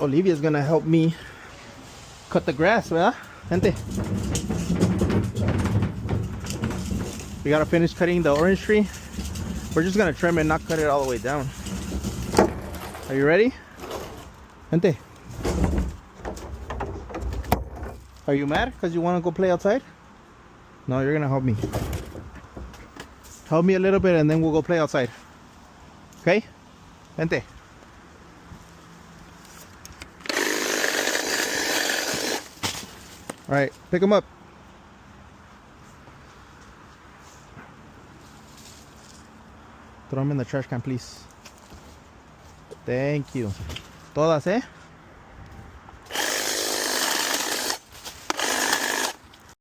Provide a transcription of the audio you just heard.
Olivia's gonna help me cut the grass, ¿verdad, gente? We gotta finish cutting the orange tree. We're just gonna trim it, not cut it all the way down. Are you ready, gente? Are you mad because you want to go play outside? No, you're gonna help me. Help me a little bit and then we'll go play outside. Okay? Vente. Alright, pick them up. Throw them in the trash can, please. Thank you. Todas, eh?